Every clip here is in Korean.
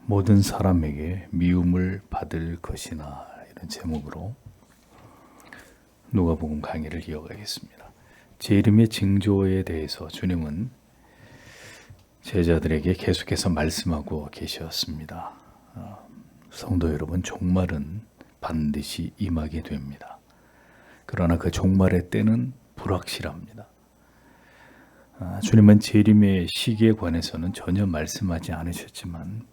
모든 사람에게 미움을 받을 것이나 이런 제목으로 누가복음 강의를 이어가겠습니다. 제 이름의 징조에 대해서 주님은 제자들에게 계속해서 말씀하고 계셨습니다. 성도 여러분, 종말은 반드시 임하게 됩니다. 그러나 그 종말의 때는 불확실합니다. 주님은 재림의 시기에 관해서는 전혀 말씀하지 않으셨지만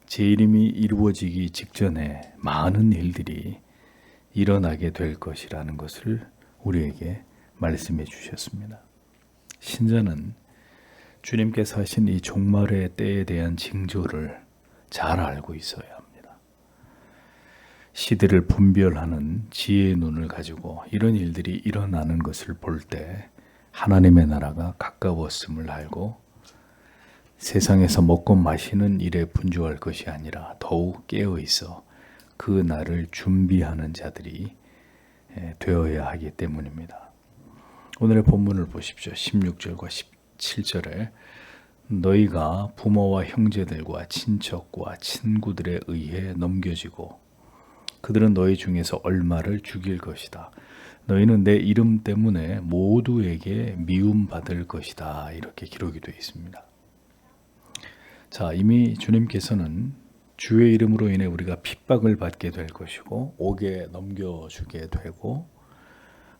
재림이 이루어지기 직전에 많은 일들이 일어나게 될 것이라는 것을 우리에게 말씀해 주셨습니다. 신자는 주님께서 하신 이 종말의 때에 대한 징조를 잘 알고 있어야 합니다. 시대를 분별하는 지혜의 눈을 가지고 이런 일들이 일어나는 것을 볼 때 하나님의 나라가 가까웠음을 알고 세상에서 먹고 마시는 일에 분주할 것이 아니라 더욱 깨어 있어 그 날을 준비하는 자들이 되어야 하기 때문입니다. 오늘의 본문을 보십시오. 16절과 17절에 너희가 부모와 형제들과 친척과 친구들에 의해 넘겨지고 그들은 너희 중에서 얼마를 죽일 것이다. 너희는 내 이름 때문에 모두에게 미움받을 것이다. 이렇게 기록이 되어 있습니다. 자, 이미 주님께서는 주의 이름으로 인해 우리가 핍박을 받게 될 것이고 옥에 넘겨주게 되고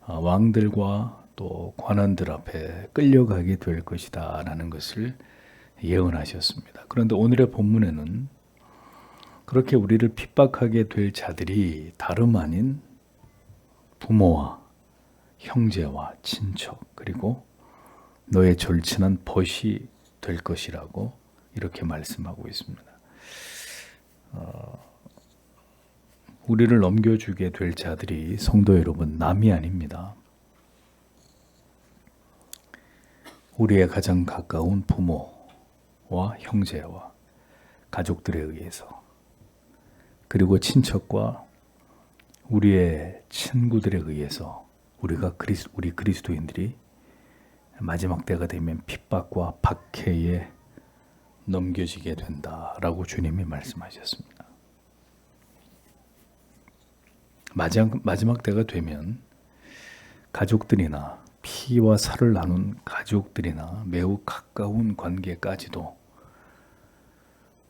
왕들과 또 관원들 앞에 끌려가게 될 것이다 라는 것을 예언하셨습니다. 그런데 오늘의 본문에는 그렇게 우리를 핍박하게 될 자들이 다름 아닌 부모와 형제와 친척 그리고 너의 절친한 벗이 될 것이라고 이렇게 말씀하고 있습니다. 우리를 넘겨주게 될 자들이 성도 여러분 남이 아닙니다. 우리의 가장 가까운 부모와 형제와 가족들에 의해서 그리고 친척과 우리의 친구들에 의해서 우리 그리스도인들이 마지막 때가 되면 핍박과 박해에 넘겨지게 된다라고 주님이 말씀하셨습니다. 마지막 때가 되면 가족들이나 피와 살을 나눈 가족들이나 매우 가까운 관계까지도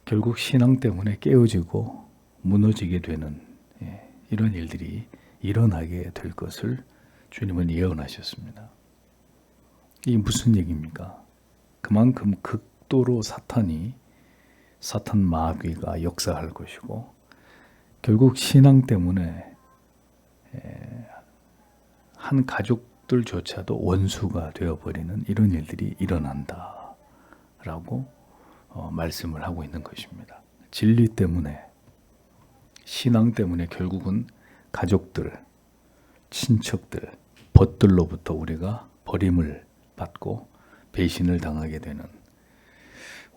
결국 신앙 때문에 깨어지고 무너지게 되는 이런 일들이 일어나게 될 것을 주님은 예언하셨습니다. 이게 무슨 얘기입니까? 그만큼 극도로 사탄 마귀가 역사할 것이고 결국 신앙 때문에 한 가족들조차도 원수가 되어버리는 이런 일들이 일어난다라고 말씀을 하고 있는 것입니다. 진리 때문에 신앙 때문에 결국은 가족들, 친척들, 벗들로부터 우리가 버림을 받고 배신을 당하게 되는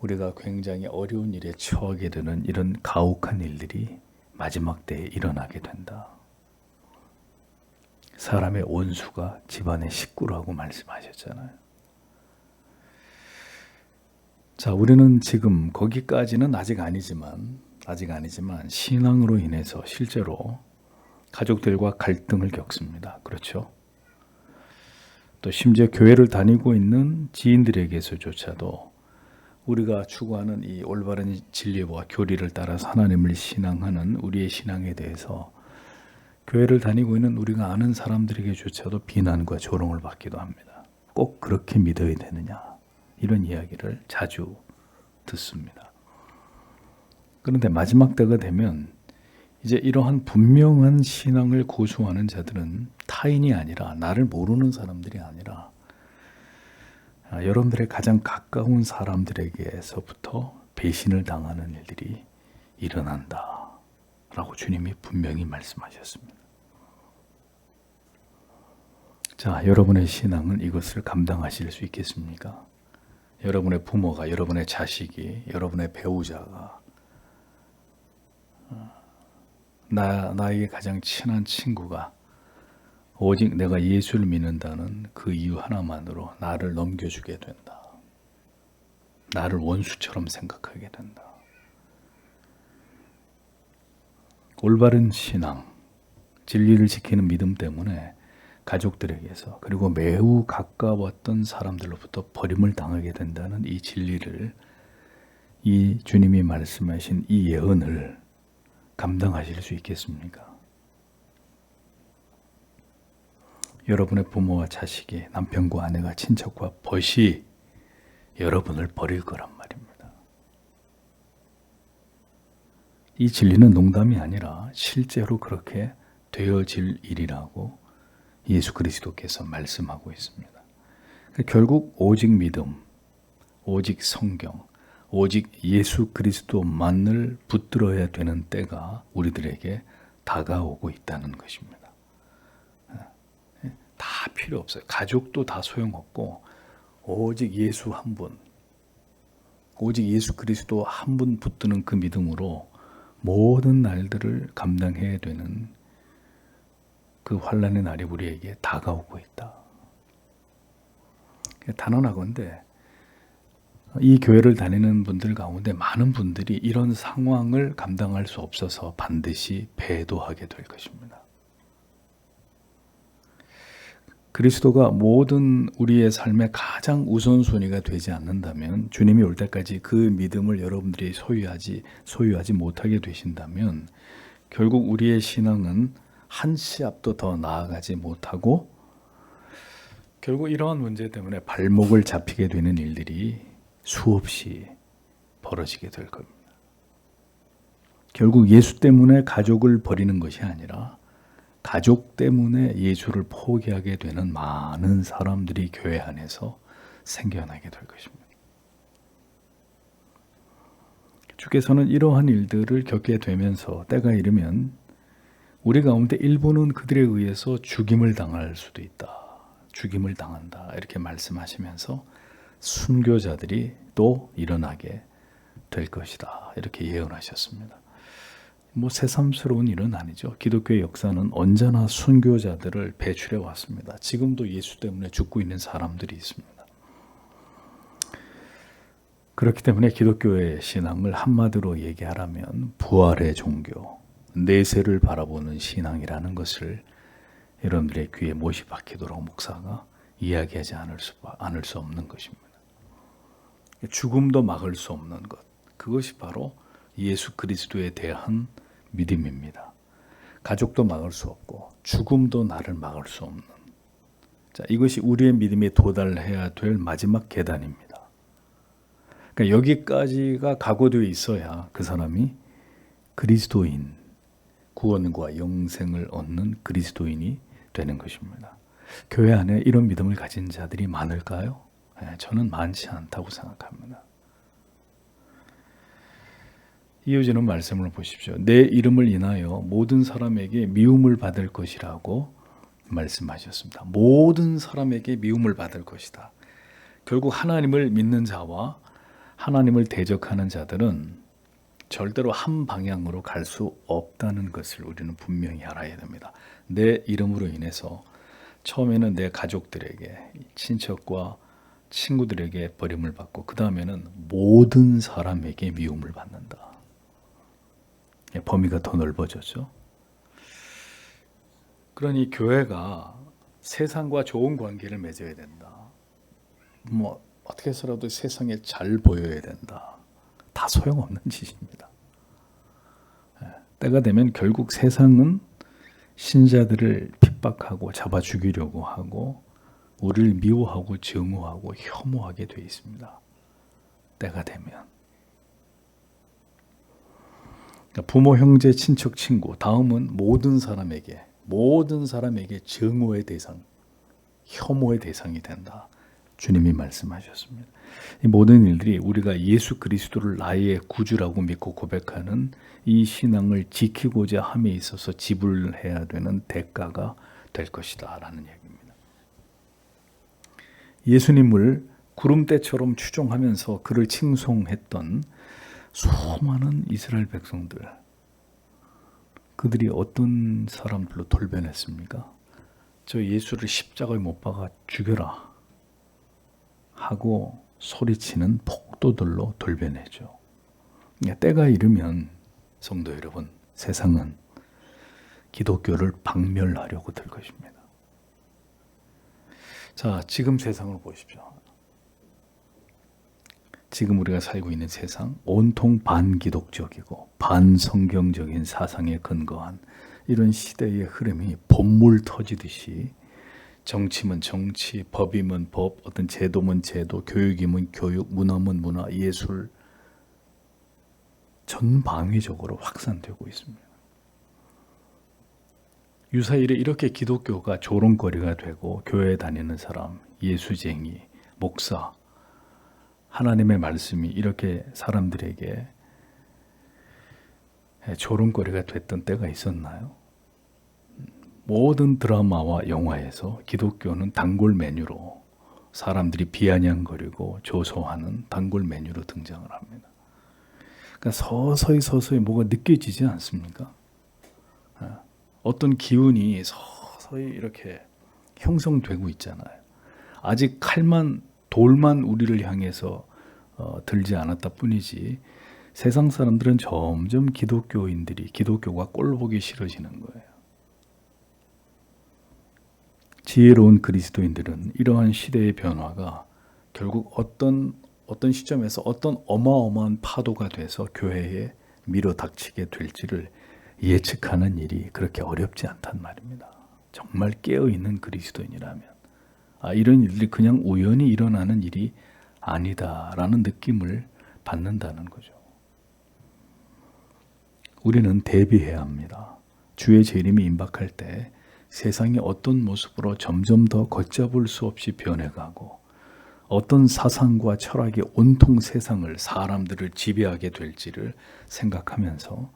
우리가 굉장히 어려운 일에 처하게 되는 이런 가혹한 일들이 마지막 때에 일어나게 된다. 사람의 원수가 집안의 식구라고 말씀하셨잖아요. 자, 우리는 지금 거기까지는 아직 아니지만 신앙으로 인해서 실제로 가족들과 갈등을 겪습니다. 그렇죠? 또 심지어 교회를 다니고 있는 지인들에게서조차도 우리가 추구하는 이 올바른 진리와 교리를 따라서 하나님을 신앙하는 우리의 신앙에 대해서 교회를 다니고 있는 우리가 아는 사람들에게조차도 비난과 조롱을 받기도 합니다. 꼭 그렇게 믿어야 되느냐 이런 이야기를 자주 듣습니다. 그런데 마지막 때가 되면 이제 이러한 분명한 신앙을 고수하는 자들은 타인이 아니라 나를 모르는 사람들이 아니라 여러분들의 가장 가까운 사람들에게서부터 배신을 당하는 일들이 일어난다 라고 주님이 분명히 말씀하셨습니다. 자, 여러분의 신앙은 이것을 감당하실 수 있겠습니까? 여러분의 부모가, 여러분의 자식이, 여러분의 배우자가 나에게 가장 친한 친구가 오직 내가 예수를 믿는다는 그 이유 하나만으로 나를 넘겨주게 된다. 나를 원수처럼 생각하게 된다. 올바른 신앙, 진리를 지키는 믿음 때문에 가족들에게서 그리고 매우 가까웠던 사람들로부터 버림을 당하게 된다는 이 진리를, 이 주님이 말씀하신 이 예언을 감당하실 수 있겠습니까? 여러분의 부모와 자식이, 남편과 아내가, 친척과 벗이 여러분을 버릴 거란 말입니다. 이 진리는 농담이 아니라 실제로 그렇게 되어질 일이라고 예수 그리스도께서 말씀하고 있습니다. 결국 오직 믿음, 오직 성경, 오직 예수 그리스도만을 붙들어야 되는 때가 우리들에게 다가오고 있다는 것입니다. 다 필요 없어요. 가족도 다 소용없고 오직 예수 한 분, 오직 예수 그리스도 한 분 붙드는 그 믿음으로 모든 날들을 감당해야 되는 그 환난의 날이 우리에게 다가오고 있다. 단언하건대 이 교회를 다니는 분들 가운데 많은 분들이 이런 상황을 감당할 수 없어서 반드시 배도하게 될 것입니다. 그리스도가 모든 우리의 삶의 가장 우선순위가 되지 않는다면, 주님이 올 때까지 그 믿음을 여러분들이 소유하지 못하게 되신다면 결국 우리의 신앙은 한 치 앞도 더 나아가지 못하고 결국 이러한 문제 때문에 발목을 잡히게 되는 일들이 수없이 벌어지게 될 겁니다. 결국 예수 때문에 가족을 버리는 것이 아니라 가족 때문에 예수를 포기하게 되는 많은 사람들이 교회 안에서 생겨나게 될 것입니다. 주께서는 이러한 일들을 겪게 되면서 때가 이르면 우리 가운데 일부는 그들에 의해서 죽임을 당할 수도 있다. 죽임을 당한다. 이렇게 말씀하시면서 순교자들이 또 일어나게 될 것이다. 이렇게 예언하셨습니다. 새삼스러운 일은 아니죠. 기독교의 역사는 언제나 순교자들을 배출해 왔습니다. 지금도 예수 때문에 죽고 있는 사람들이 있습니다. 그렇기 때문에 기독교의 신앙을 한마디로 얘기하라면 부활의 종교, 내세를 바라보는 신앙이라는 것을 여러분들의 귀에 못이 박히도록 목사가 이야기하지 않을 수 없는 것입니다. 죽음도 막을 수 없는 것, 그것이 바로 예수 그리스도에 대한 믿음입니다. 가족도 막을 수 없고 죽음도 나를 막을 수 없는, 이것이 우리의 믿음에 도달해야 될 마지막 계단입니다. 그러니까 여기까지가 각오되어 있어야 그 사람이 그리스도인, 구원과 영생을 얻는 그리스도인이 되는 것입니다. 교회 안에 이런 믿음을 가진 자들이 많을까요? 저는 많지 않다고 생각합니다. 이어지는 말씀을 보십시오. 내 이름을 인하여 모든 사람에게 미움을 받을 것이라고 말씀하셨습니다. 모든 사람에게 미움을 받을 것이다. 결국 하나님을 믿는 자와 하나님을 대적하는 자들은 절대로 한 방향으로 갈 수 없다는 것을 우리는 분명히 알아야 됩니다. 내 이름으로 인해서 처음에는 내 가족들에게, 친척과 친구들에게 버림을 받고 그 다음에는 모든 사람에게 미움을 받는다. 범위가 더 넓어졌죠. 그러니 교회가 세상과 좋은 관계를 맺어야 된다. 어떻게 해서라도 세상에 잘 보여야 된다. 다 소용없는 짓입니다. 때가 되면 결국 세상은 신자들을 핍박하고 잡아 죽이려고 하고 우리를 미워하고 증오하고 혐오하게 되어 있습니다. 때가 되면. 부모, 형제, 친척, 친구, 다음은 모든 사람에게 증오의 대상, 혐오의 대상이 된다. 주님이 말씀하셨습니다. 이 모든 일들이 우리가 예수 그리스도를 나의 구주라고 믿고 고백하는 이 신앙을 지키고자 함에 있어서 지불해야 되는 대가가 될 것이다 라는 얘기입니다. 예수님을 구름대처럼 추종하면서 그를 칭송했던 수많은 이스라엘 백성들, 그들이 어떤 사람들로 돌변했습니까? 저 예수를 십자가에 못 박아 죽여라 하고 소리치는 폭도들로 돌변했죠. 때가 이르면 성도 여러분, 세상은 기독교를 박멸하려고 들 것입니다. 자, 지금 세상을 보십시오. 지금 우리가 살고 있는 세상, 온통 반기독적이고 반성경적인 사상에 근거한 이런 시대의 흐름이 봇물 터지듯이 정치면 정치, 법이면 법, 어떤 제도면 제도, 교육이면 교육, 문화면 문화, 예술 전방위적으로 확산되고 있습니다. 유사일에 이렇게 기독교가 조롱거리가 되고 교회에 다니는 사람, 예수쟁이, 목사, 하나님의 말씀이 이렇게 사람들에게 조롱거리가 됐던 때가 있었나요? 모든 드라마와 영화에서 기독교는 단골 메뉴로 사람들이 비아냥거리고 조소하는 단골 메뉴로 등장을 합니다. 그러니까 서서히 뭐가 느껴지지 않습니까? 어떤 기운이 서서히 이렇게 형성되고 있잖아요. 아직 돌만 우리를 향해서 들지 않았다 뿐이지 세상 사람들은 점점 기독교가 꼴보기 싫어지는 거예요. 지혜로운 그리스도인들은 이러한 시대의 변화가 결국 어떤 시점에서 어떤 어마어마한 파도가 돼서 교회에 밀어닥치게 될지를 예측하는 일이 그렇게 어렵지 않단 말입니다. 정말 깨어있는 그리스도인이라면 이런 일들이 그냥 우연히 일어나는 일이 아니다라는 느낌을 받는다는 거죠. 우리는 대비해야 합니다. 주의 재림이 임박할 때 세상이 어떤 모습으로 점점 더 걷잡을 수 없이 변해가고 어떤 사상과 철학이 온통 세상을 사람들을 지배하게 될지를 생각하면서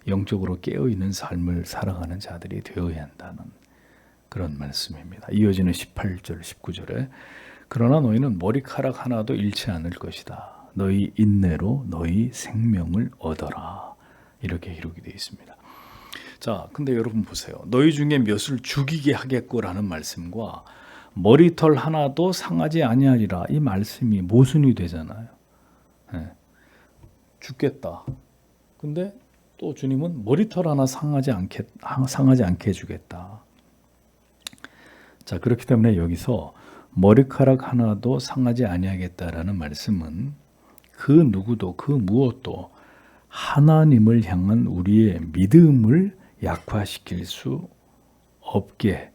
영적으로 깨어있는 삶을 살아가는 자들이 되어야 한다는 그런 말씀입니다. 이어지는 18절 19절에 그러나 너희는 머리카락 하나도 잃지 않을 것이다. 너희 인내로 너희 생명을 얻어라. 이렇게 기록이 되어 있습니다. 자, 근데 여러분 보세요. 너희 중에 몇을 죽이게 하겠고라는 말씀과 머리털 하나도 상하지 아니하리라 이 말씀이 모순이 되잖아요. 죽겠다. 근데 또 주님은 머리털 하나 상하지 않게 해주겠다. 자, 그렇기 때문에 여기서 머리카락 하나도 상하지 아니하겠다라는 말씀은 그 누구도 그 무엇도 하나님을 향한 우리의 믿음을 약화시킬 수 없게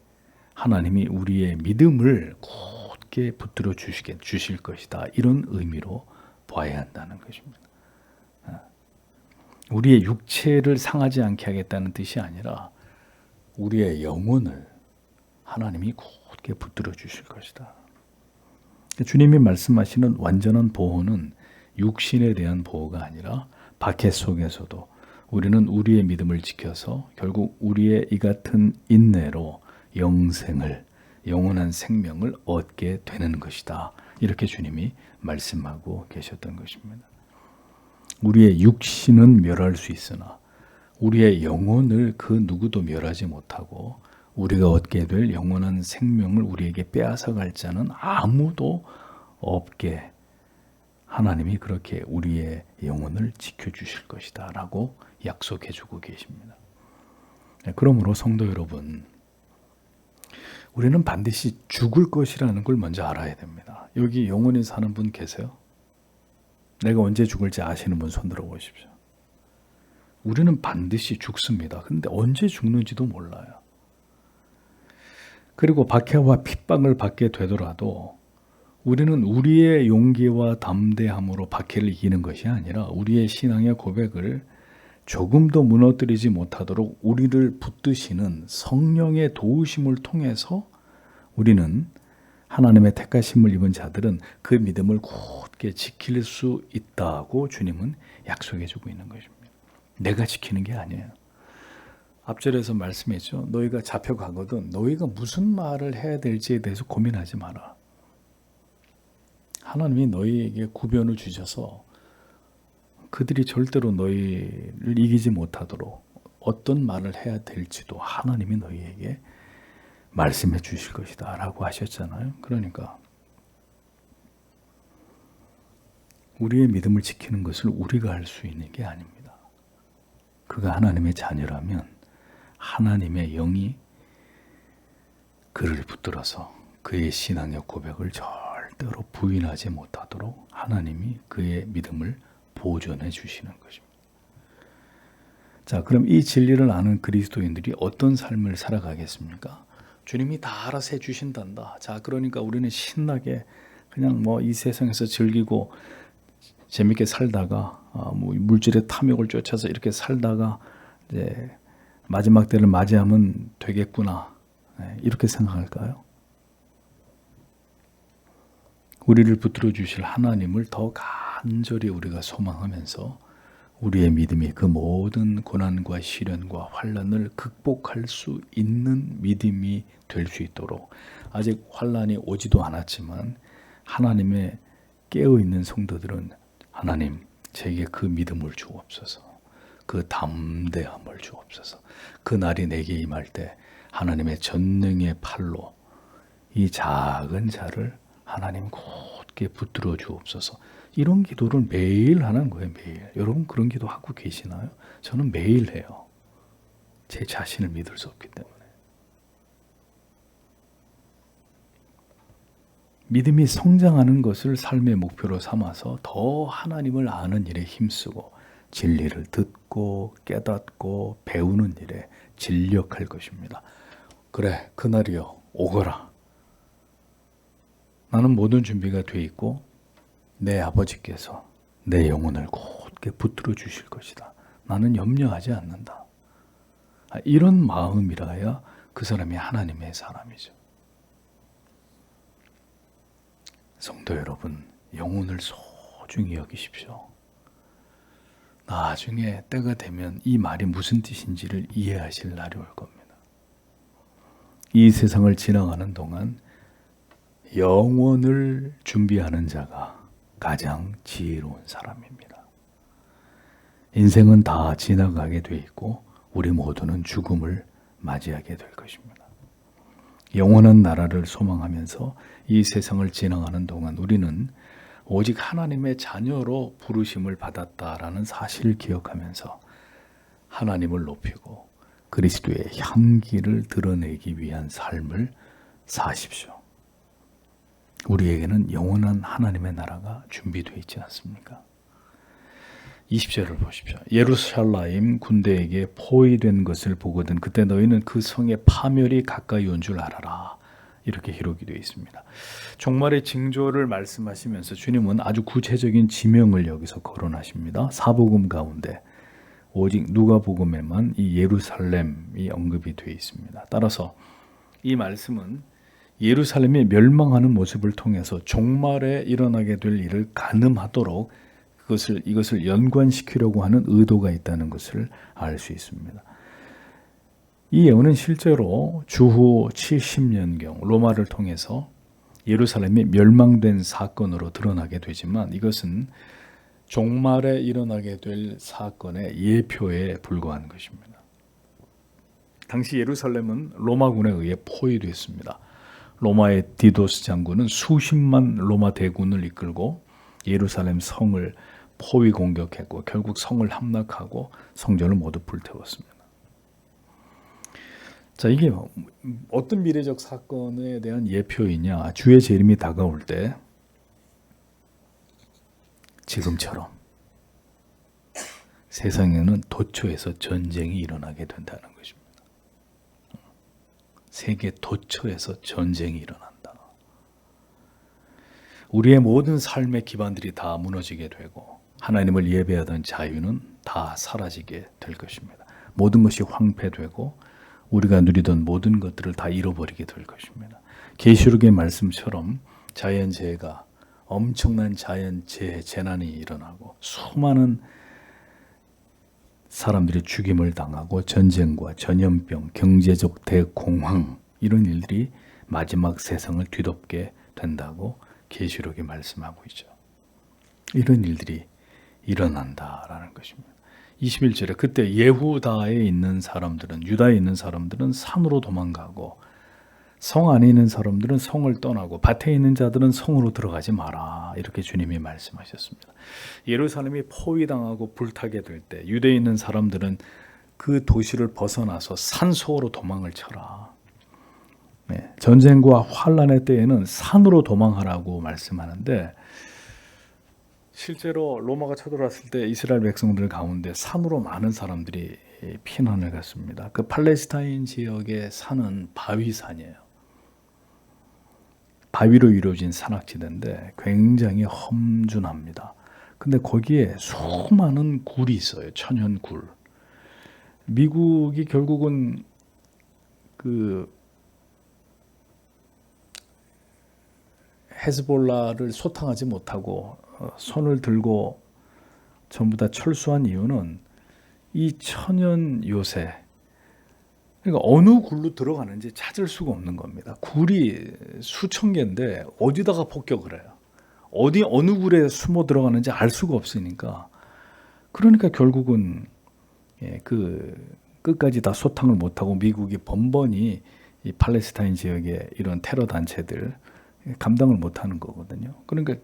하나님이 우리의 믿음을 굳게 붙들어 주실 것이다. 이런 의미로 봐야 한다는 것입니다. 우리의 육체를 상하지 않게 하겠다는 뜻이 아니라 우리의 영혼을 하나님이 굳게 붙들어 주실 것이다. 주님이 말씀하시는 완전한 보호는 육신에 대한 보호가 아니라 박해 속에서도 우리는 우리의 믿음을 지켜서 결국 우리의 이 같은 인내로 영원한 생명을 얻게 되는 것이다. 이렇게 주님이 말씀하고 계셨던 것입니다. 우리의 육신은 멸할 수 있으나 우리의 영혼을 그 누구도 멸하지 못하고 우리가 얻게 될 영원한 생명을 우리에게 빼앗아갈 자는 아무도 없게 하나님이 그렇게 우리의 영혼을 지켜주실 것이다 라고 약속해주고 계십니다. 그러므로 성도 여러분, 우리는 반드시 죽을 것이라는 걸 먼저 알아야 됩니다. 여기 영원히 사는 분 계세요? 내가 언제 죽을지 아시는 분 손 들어 보십시오. 우리는 반드시 죽습니다. 근데 언제 죽는지도 몰라요. 그리고 박해와 핍박을 받게 되더라도 우리는 우리의 용기와 담대함으로 박해를 이기는 것이 아니라 우리의 신앙의 고백을 조금도 무너뜨리지 못하도록 우리를 붙드시는 성령의 도우심을 통해서 우리는 하나님의 택하심을 입은 자들은 그 믿음을 굳게 지킬 수 있다고 주님은 약속해 주고 있는 것입니다. 내가 지키는 게 아니에요. 앞절에서 말씀했죠. 너희가 잡혀가거든 너희가 무슨 말을 해야 될지에 대해서 고민하지 마라. 하나님이 너희에게 구변을 주셔서 그들이 절대로 너희를 이기지 못하도록 어떤 말을 해야 될지도 하나님이 너희에게 말씀해 주실 것이다 라고 하셨잖아요. 그러니까 우리의 믿음을 지키는 것을 우리가 할 수 있는 게 아닙니다. 그가 하나님의 자녀라면 하나님의 영이 그를 붙들어서 그의 신앙의 고백을 절대로 부인하지 못하도록 하나님이 그의 믿음을 보존해 주시는 것입니다. 자, 그럼 이 진리를 아는 그리스도인들이 어떤 삶을 살아가겠습니까? 주님이 다 알아서 해주신단다. 자, 그러니까 우리는 신나게 그냥 뭐 이 세상에서 즐기고 재밌게 살다가 뭐 물질의 탐욕을 쫓아서 이렇게 살다가 이제 마지막 때를 맞이하면 되겠구나. 이렇게 생각할까요? 우리를 붙들어 주실 하나님을 더 간절히 우리가 소망하면서 우리의 믿음이 그 모든 고난과 시련과 환난을 극복할 수 있는 믿음이 될 수 있도록, 아직 환난이 오지도 않았지만 하나님의 깨어있는 성도들은 하나님 제게 그 믿음을 주옵소서, 그 담대함을 주옵소서, 그 날이 내게 임할 때 하나님의 전능의 팔로 이 작은 자를 하나님 곧게 붙들어 주옵소서. 이런 기도를 매일 하는 거예요. 매일. 여러분 그런 기도 하고 계시나요? 저는 매일 해요. 제 자신을 믿을 수 없기 때문에. 믿음이 성장하는 것을 삶의 목표로 삼아서 더 하나님을 아는 일에 힘쓰고 진리를 듣고 깨닫고 배우는 일에 진력할 것입니다. 그래, 그날이요 오거라. 나는 모든 준비가 돼 있고 내 아버지께서 내 영혼을 곧게 붙들어 주실 것이다. 나는 염려하지 않는다. 이런 마음이라야 그 사람이 하나님의 사람이죠. 성도 여러분, 영혼을 소중히 여기십시오. 나중에 때가 되면 이 말이 무슨 뜻인지를 이해하실 날이 올 겁니다. 이 세상을 지나가는 동안 영원을 준비하는 자가 가장 지혜로운 사람입니다. 인생은 다 지나가게 돼 있고 우리 모두는 죽음을 맞이하게 될 것입니다. 영원한 나라를 소망하면서 이 세상을 지나가는 동안 우리는 오직 하나님의 자녀로 부르심을 받았다라는 사실을 기억하면서 하나님을 높이고 그리스도의 향기를 드러내기 위한 삶을 사십시오. 우리에게는 영원한 하나님의 나라가 준비되어 있지 않습니까? 20절을 보십시오. 예루살렘 군대에게 포위된 것을 보거든 그때 너희는 그 성의 파멸이 가까이 온 줄 알아라. 이렇게 기록이 되어 있습니다. 종말의 징조를 말씀하시면서 주님은 아주 구체적인 지명을 여기서 거론하십니다. 사복음 가운데 오직 누가복음에만 이 예루살렘이 언급이 되어 있습니다. 따라서 이 말씀은 예루살렘이 멸망하는 모습을 통해서 종말에 일어나게 될 일을 가늠하도록 이것을 연관시키려고 하는 의도가 있다는 것을 알 수 있습니다. 이 예언은 실제로 주후 70년경 로마를 통해서 예루살렘이 멸망된 사건으로 드러나게 되지만 이것은 종말에 일어나게 될 사건의 예표에 불과한 것입니다. 당시 예루살렘은 로마군에 의해 포위됐습니다. 로마의 디도스 장군은 수십만 로마 대군을 이끌고 예루살렘 성을 포위 공격했고 결국 성을 함락하고 성전을 모두 불태웠습니다. 자, 이게 어떤 미래적 사건에 대한 예표이냐? 주의 재림이 다가올 때 지금처럼 세상에는 도처에서 전쟁이 일어나게 된다는 것입니다. 세계 도처에서 전쟁이 일어난다. 우리의 모든 삶의 기반들이 다 무너지게 되고 하나님을 예배하던 자유는 다 사라지게 될 것입니다. 모든 것이 황폐되고 우리가 누리던 모든 것들을 다 잃어버리게 될 것입니다. 계시록의 말씀처럼 자연재해가 엄청난 자연재해, 재난이 일어나고 수많은 사람들이 죽임을 당하고 전쟁과 전염병, 경제적 대공황 이런 일들이 마지막 세상을 뒤덮게 된다고 계시록이 말씀하고 있죠. 이런 일들이 일어난다라는 것입니다. 21절에 그때 예후다에 있는 사람들은 유다에 있는 사람들은 산으로 도망가고 성 안에 있는 사람들은 성을 떠나고 밭에 있는 자들은 성으로 들어가지 마라. 이렇게 주님이 말씀하셨습니다. 예루살렘이 포위당하고 불타게 될 때 유대에 있는 사람들은 그 도시를 벗어나서 산속으로 도망을 쳐라. 네, 전쟁과 환란의 때에는 산으로 도망하라고 말씀하는데 실제로 로마가 쳐들어왔을 때 이스라엘 백성들 가운데 산으로 많은 사람들이 피난을 갔습니다. 그 팔레스타인 지역의 산은 바위산이에요. 바위로 이루어진 산악지대인데 굉장히 험준합니다. 근데 거기에 수많은 굴이 있어요. 천연굴. 미국이 결국은 그 헤즈볼라를 소탕하지 못하고 손을 들고 전부 다 철수한 이유는 이 천연 요새, 그러니까 어느 굴로 들어가는지 찾을 수가 없는 겁니다. 굴이 수천 개인데 어디다가 폭격을 해요? 어느 굴에 숨어 들어가는지 알 수가 없으니까. 그러니까 결국은 그 끝까지 다 소탕을 못하고 미국이 번번이 이 팔레스타인 지역의 이런 테러 단체들 감당을 못하는 거거든요. 그러니까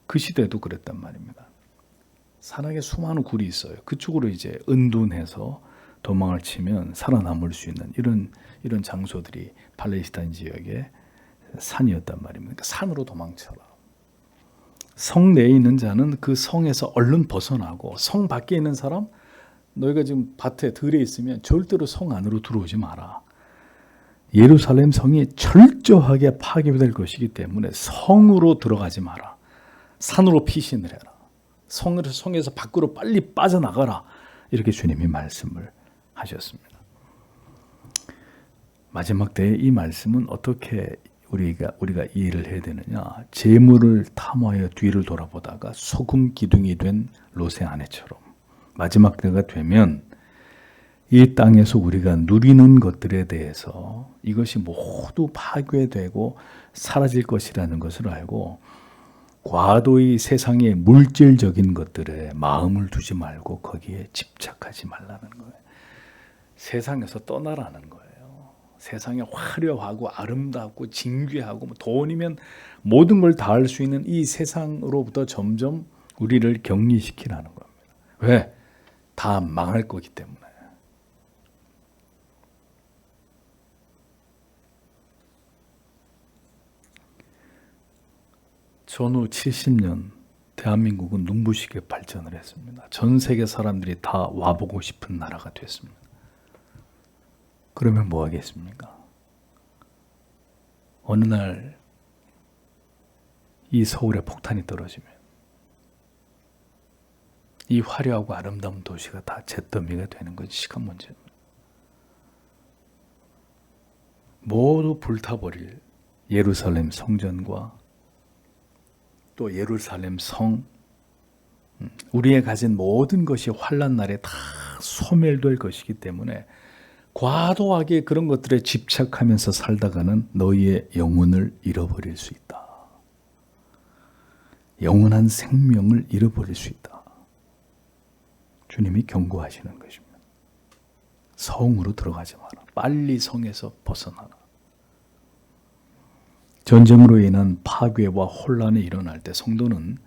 그 시대도 그랬단 말입니다. 산악에 수많은 굴이 있어요. 그쪽으로 이제 은둔해서 도망을 치면 살아남을 수 있는 이런 장소들이 팔레스타인 지역의 산이었단 말입니다. 그러니까 산으로 도망쳐라. 성 내에 있는 자는 그 성에서 얼른 벗어나고 성 밖에 있는 사람, 너희가 지금 밭에 들에 있으면 절대로 성 안으로 들어오지 마라. 예루살렘 성이 철저하게 파괴될 것이기 때문에 성으로 들어가지 마라. 산으로 피신을 해라. 성에서 밖으로 빨리 빠져나가라. 이렇게 주님이 말씀을 하셨습니다. 마지막 때에 이 말씀은 어떻게 우리가 이해를 해야 되느냐? 재물을 탐하여 뒤를 돌아보다가 소금 기둥이 된 롯의 아내처럼 마지막 때가 되면 이 땅에서 우리가 누리는 것들에 대해서 이것이 모두 파괴되고 사라질 것이라는 것을 알고 과도히 세상의 물질적인 것들에 마음을 두지 말고 거기에 집착하지 말라는 거예요. 세상에서 떠나라는 거예요. 세상에 화려하고 아름답고 진귀하고 돈이면 모든 걸 다 할 수 있는 이 세상으로부터 점점 우리를 격리시키라는 겁니다. 왜? 다 망할 거기 때문에. 전후 70년 대한민국은 눈부시게 발전을 했습니다. 전 세계 사람들이 다 와보고 싶은 나라가 됐습니다. 그러면 뭐 하겠습니까? 어느 날 이 서울에 폭탄이 떨어지면 이 화려하고 아름다운 도시가 다 잿더미가 되는 것이 시간 문제입니다. 모두 불타버릴 예루살렘 성전과 또 예루살렘 성, 우리의 가진 모든 것이 환난 날에 다 소멸될 것이기 때문에 과도하게 그런 것들에 집착하면서 살다가는 너희의 영혼을 잃어버릴 수 있다. 영원한 생명을 잃어버릴 수 있다. 주님이 경고하시는 것입니다. 성으로 들어가지 마라. 빨리 성에서 벗어나라. 전쟁으로 인한 파괴와 혼란이 일어날 때 성도는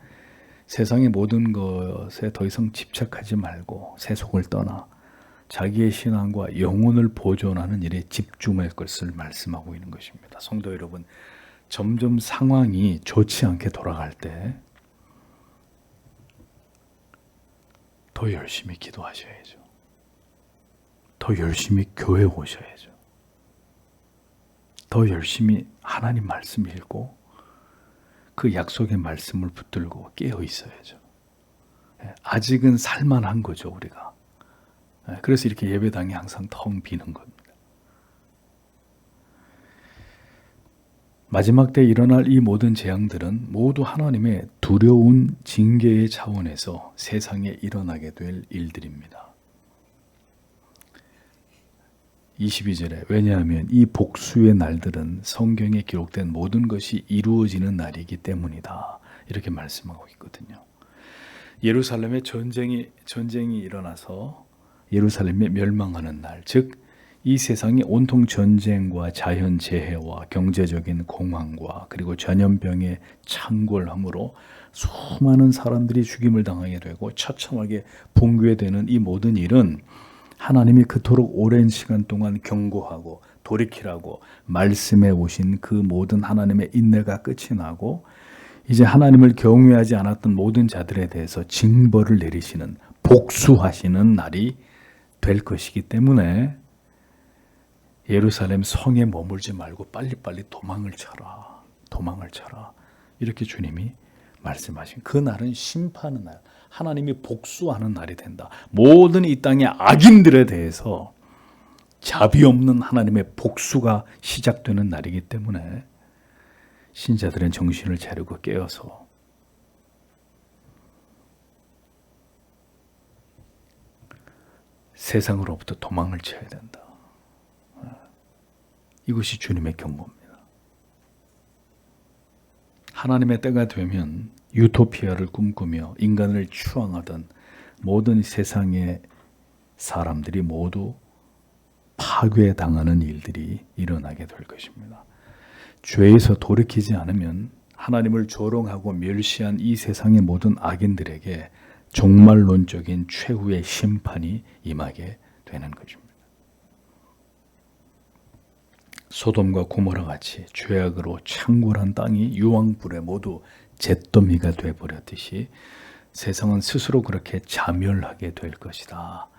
세상의 모든 것에 더 이상 집착하지 말고 세속을 떠나 자기의 신앙과 영혼을 보존하는 일에 집중할 것을 말씀하고 있는 것입니다. 성도 여러분, 점점 상황이 좋지 않게 돌아갈 때 더 열심히 기도하셔야죠. 더 열심히 교회 오셔야죠. 더 열심히 하나님 말씀 읽고 그 약속의 말씀을 붙들고 깨어 있어야죠. 아직은 살만한 거죠, 우리가. 그래서 이렇게 예배당이 항상 텅 비는 겁니다. 마지막 때 일어날 이 모든 재앙들은 모두 하나님의 두려운 징계의 차원에서 세상에 일어나게 될 일들입니다. 22절에 왜냐하면 이 복수의 날들은 성경에 기록된 모든 것이 이루어지는 날이기 때문이다. 이렇게 말씀하고 있거든요. 예루살렘에 전쟁이 일어나서 예루살렘이 멸망하는 날, 즉 이 세상이 온통 전쟁과 자연재해와 경제적인 공황과 그리고 전염병의 창궐함으로 수많은 사람들이 죽임을 당하게 되고 처참하게 붕괴되는 이 모든 일은 하나님이 그토록 오랜 시간 동안 경고하고 돌이키라고 말씀해 오신 그 모든 하나님의 인내가 끝이 나고 이제 하나님을 경외하지 않았던 모든 자들에 대해서 징벌을 내리시는 복수하시는 날이 될 것이기 때문에 예루살렘 성에 머물지 말고 빨리빨리 도망을 쳐라. 도망을 쳐라. 이렇게 주님이 말씀하신 그 날은 심판의 날, 하나님이 복수하는 날이 된다. 모든 이 땅의 악인들에 대해서 자비 없는 하나님의 복수가 시작되는 날이기 때문에 신자들은 정신을 차리고 깨어서 세상으로부터 도망을 쳐야 된다. 이것이 주님의 경고입니다. 하나님의 때가 되면 유토피아를 꿈꾸며 인간을 추앙하던 모든 세상의 사람들이 모두 파괴당하는 일들이 일어나게 될 것입니다. 죄에서 돌이키지 않으면 하나님을 조롱하고 멸시한 이 세상의 모든 악인들에게 종말론적인 최후의 심판이 임하게 되는 것입니다. 소돔과 고모라 같이 죄악으로 창궐한 땅이 유황불에 모두 잿더미가 되어버렸듯이 세상은 스스로 그렇게 자멸하게 될 것이다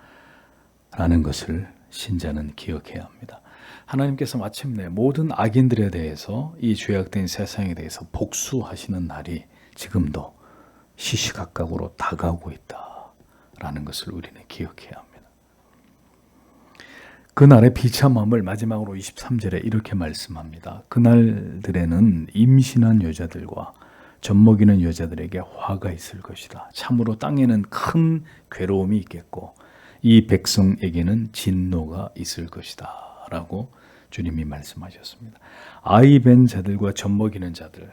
라는 것을 신자는 기억해야 합니다. 하나님께서 마침내 모든 악인들에 대해서 이 죄악된 세상에 대해서 복수하시는 날이 지금도 시시각각으로 다가오고 있다라는 것을 우리는 기억해야 합니다. 그날의 비참함을 마지막으로 23절에 이렇게 말씀합니다. 그날들에는 임신한 여자들과 젖먹이는 여자들에게 화가 있을 것이다. 참으로 땅에는 큰 괴로움이 있겠고 이 백성에게는 진노가 있을 것이다 라고 주님이 말씀하셨습니다. 아이 벤 자들과 젖먹이는 자들,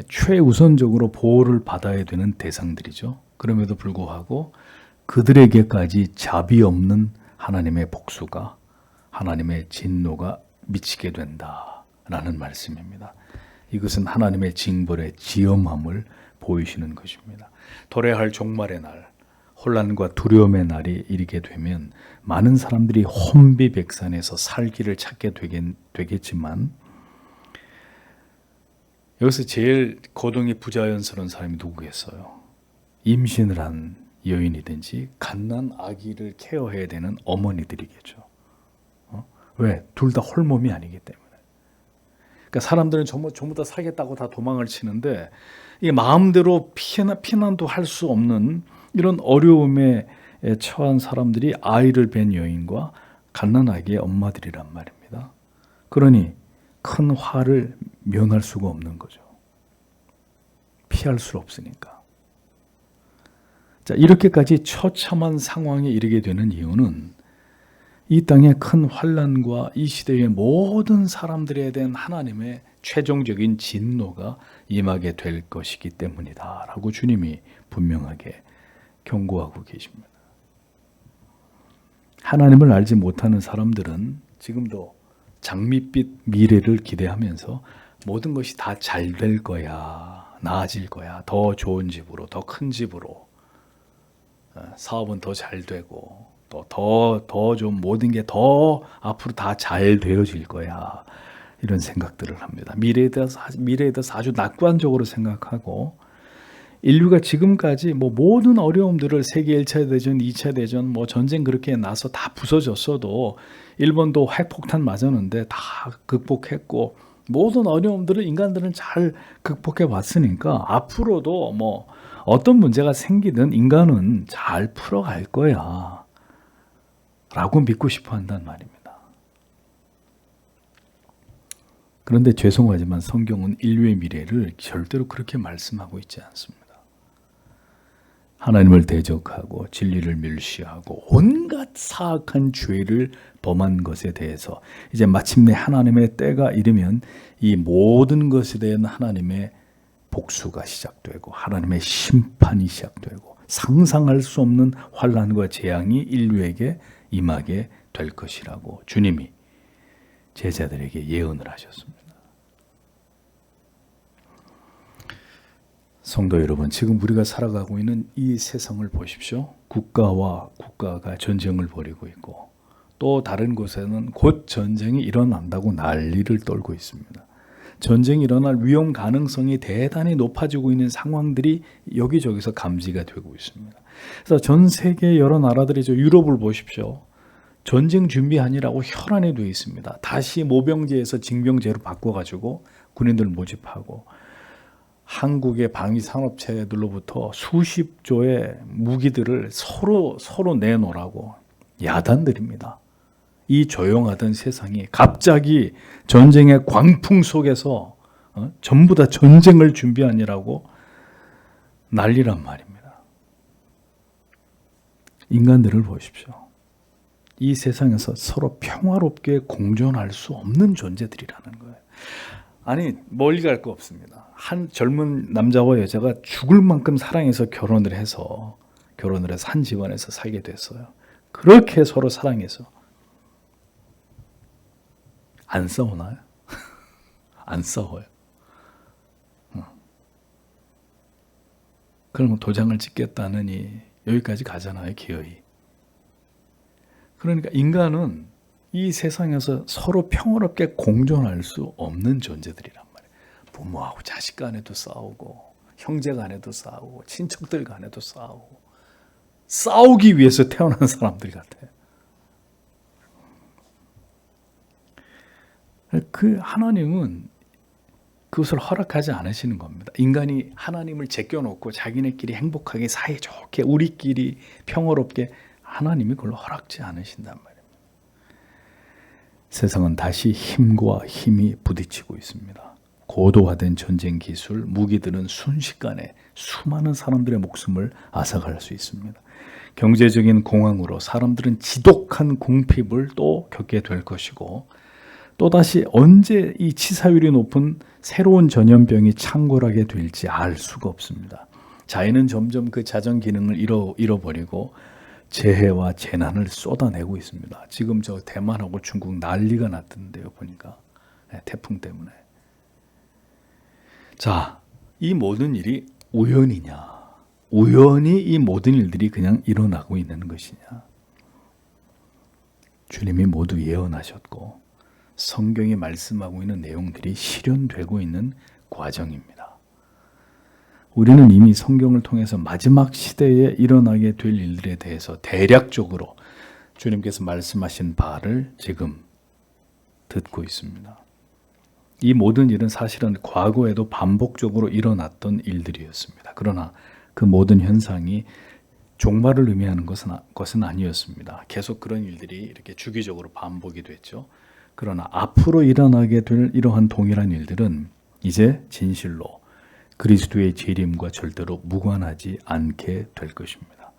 최우선적으로 보호를 받아야 되는 대상들이죠. 그럼에도 불구하고 그들에게까지 자비 없는 하나님의 복수가, 하나님의 진노가 미치게 된다라는 말씀입니다. 이것은 하나님의 징벌의 지엄함을 보이시는 것입니다. 도래할 종말의 날, 혼란과 두려움의 날이 이르게 되면 많은 사람들이 혼비백산에서 살기를 찾게 되겠지만 여기서 제일 고동이 부자연스러운 사람이 누구겠어요? 임신을 한 여인이든지 갓난 아기를 케어해야 되는 어머니들이겠죠. 왜? 둘 다 홀몸이 아니기 때문에. 그러니까 사람들은 전부 다 살겠다고 다 도망을 치는데 이게 마음대로 피난도 할 수 없는 이런 어려움에 처한 사람들이 아이를 뵌 여인과 갓난아기의 엄마들이란 말입니다. 그러니 큰 화를 면할 수가 없는 거죠. 피할 수 없으니까. 자, 이렇게까지 처참한 상황에 이르게 되는 이유는 이 땅의 큰 환난과 이 시대의 모든 사람들에 대한 하나님의 최종적인 진노가 임하게 될 것이기 때문이다 라고 주님이 분명하게 경고하고 계십니다. 하나님을 알지 못하는 사람들은 지금도 장밋빛 미래를 기대하면서 모든 것이 다 잘 될 거야, 나아질 거야, 더 좋은 집으로, 더 큰 집으로, 사업은 더 잘 되고 또 더 좀 모든 게 더 앞으로 다 잘 되어질 거야, 이런 생각들을 합니다. 미래에 대해서 아주 낙관적으로 생각하고 인류가 지금까지 모든 어려움들을 세계 1차 대전, 2차 대전, 전쟁 그렇게 나서 다 부서졌어도 일본도 핵폭탄 맞았는데 다 극복했고 모든 어려움들을 인간들은 잘 극복해 왔으니까 앞으로도 어떤 문제가 생기든 인간은 잘 풀어갈 거야 라고 믿고 싶어 한단 말입니다. 그런데 죄송하지만 성경은 인류의 미래를 절대로 그렇게 말씀하고 있지 않습니다. 하나님을 대적하고 진리를 멸시하고 온갖 사악한 죄를 범한 것에 대해서 이제 마침내 하나님의 때가 이르면 이 모든 것에 대한 하나님의 복수가 시작되고 하나님의 심판이 시작되고 상상할 수 없는 환난과 재앙이 인류에게 임하게 될 것이라고 주님이 제자들에게 예언을 하셨습니다. 성도 여러분, 지금 우리가 살아가고 있는 이 세상을 보십시오. 국가와 국가가 전쟁을 벌이고 있고 또 다른 곳에는 곧 전쟁이 일어난다고 난리를 떨고 있습니다. 전쟁이 일어날 위험 가능성이 대단히 높아지고 있는 상황들이 여기저기서 감지가 되고 있습니다. 그래서 전 세계 여러 나라들이 유럽을 보십시오. 전쟁 준비하니라고 혈안이 되어 있습니다. 다시 모병제에서 징병제로 바꿔가지고 군인들 모집하고 한국의 방위 산업체들로부터 수십 조의 무기들을 서로 내놓으라고 야단들입니다. 이 조용하던 세상이 갑자기 전쟁의 광풍 속에서 전부 다 전쟁을 준비하니라고 난리란 말입니다. 인간들을 보십시오. 이 세상에서 서로 평화롭게 공존할 수 없는 존재들이라는 거예요. 아니 멀리 갈 거 없습니다. 한 젊은 남자와 여자가 죽을 만큼 사랑해서 결혼을 해서 한 집안에서 살게 됐어요. 그렇게 서로 사랑해서 안 싸우나요? 안 싸워요. 그러면 도장을 찍겠다느니 여기까지 가잖아요, 기어이. 그러니까 인간은 이 세상에서 서로 평화롭게 공존할 수 없는 존재들이란 말이에요. 부모하고 자식 간에도 싸우고 형제 간에도 싸우고 친척들 간에도 싸우고 싸우기 위해서 태어난 사람들 같아요. 그 하나님은 그것을 허락하지 않으시는 겁니다. 인간이 하나님을 제껴놓고 자기네끼리 행복하게 사이좋게 우리끼리 평화롭게 하나님이 그걸 허락지 않으신단 말입니다. 세상은 다시 힘과 힘이 부딪히고 있습니다. 고도화된 전쟁 기술, 무기들은 순식간에 수많은 사람들의 목숨을 앗아갈 수 있습니다. 경제적인 공황으로 사람들은 지독한 궁핍을 또 겪게 될 것이고 또다시 언제 이 치사율이 높은 새로운 전염병이 창궐하게 될지 알 수가 없습니다. 자연은 점점 그 자전 기능을 잃어버리고 재해와 재난을 쏟아내고 있습니다. 지금 저 대만하고 중국 난리가 났던데요, 보니까. 태풍 때문에. 자, 이 모든 일이 우연이냐? 우연히 이 모든 일들이 그냥 일어나고 있는 것이냐? 주님이 모두 예언하셨고 성경이 말씀하고 있는 내용들이 실현되고 있는 과정입니다. 우리는 이미 성경을 통해서 마지막 시대에 일어나게 될 일들에 대해서 대략적으로 주님께서 말씀하신 바를 지금 듣고 있습니다. 이 모든 일은 사실은 과거에도 반복적으로 일어났던 일들이었습니다. 그러나 그 모든 현상이 종말을 의미하는 것은 아니었습니다. 계속 그런 일들이 이렇게 주기적으로 반복이 됐죠. 그러나 앞으로 일어나게 될 이러한 동일한 일들은 이제 진실로 그리스도의 재림과 절대로 무관하지 않게 될 것입니다.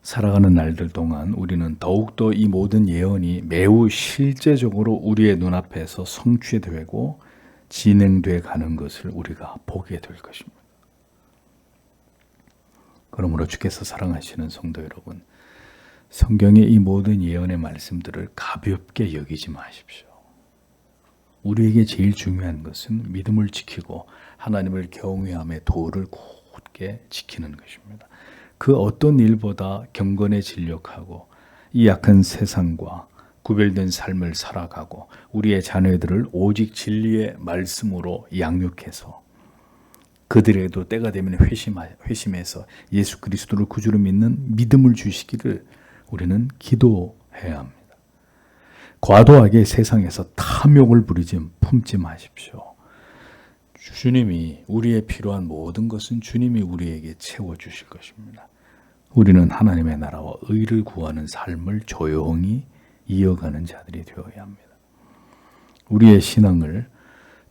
살아가는 날들 동안 우리는 더욱더 이 모든 예언이 매우 실제적으로 우리의 눈앞에서 성취되고 진행돼 가는 것을 우리가 보게 될 것입니다. 그러므로 주께서 사랑하시는 성도 여러분, 성경의 이 모든 예언의 말씀들을 가볍게 여기지 마십시오. 우리에게 제일 중요한 것은 믿음을 지키고 하나님을 경외함의 도를 굳게 지키는 것입니다. 그 어떤 일보다 경건에 진력하고 이 약한 세상과 구별된 삶을 살아가고 우리의 자녀들을 오직 진리의 말씀으로 양육해서 그들에게도 때가 되면 회심해서 예수 그리스도를 구주로 믿는 믿음을 주시기를 우리는 기도해야 합니다. 과도하게 세상에서 탐욕을 품지 마십시오. 주님이 우리의 필요한 모든 것은 주님이 우리에게 채워주실 것입니다. 우리는 하나님의 나라와 의를 구하는 삶을 조용히 이어가는 자들이 되어야 합니다. 우리의 신앙을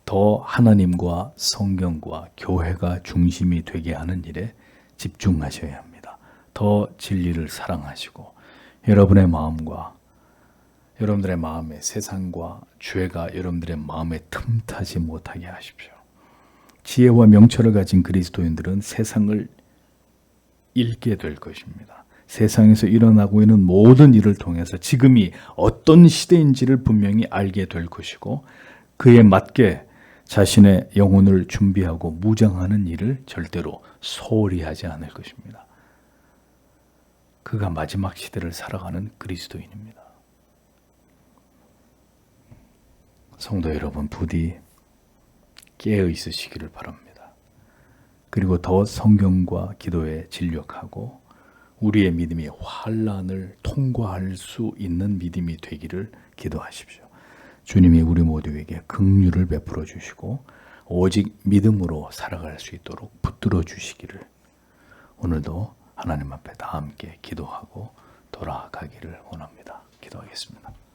더 하나님과 성경과 교회가 중심이 되게 하는 일에 집중하셔야 합니다. 더 진리를 사랑하시고 여러분의 마음과 여러분들의 마음에 세상과 죄가 여러분들의 마음에 틈타지 못하게 하십시오. 지혜와 명철을 가진 그리스도인들은 세상을 읽게 될 것입니다. 세상에서 일어나고 있는 모든 일을 통해서 지금이 어떤 시대인지를 분명히 알게 될 것이고 그에 맞게 자신의 영혼을 준비하고 무장하는 일을 절대로 소홀히 하지 않을 것입니다. 그가 마지막 시대를 살아가는 그리스도인입니다. 성도 여러분, 부디 깨어 있으시기를 바랍니다. 그리고 더 성경과 기도에 진력하고 우리의 믿음이 환난을 통과할 수 있는 믿음이 되기를 기도하십시오. 주님이 우리 모두에게 긍휼을 베풀어 주시고 오직 믿음으로 살아갈 수 있도록 붙들어 주시기를 오늘도 하나님 앞에 다 함께 기도하고 돌아가기를 원합니다. 기도하겠습니다.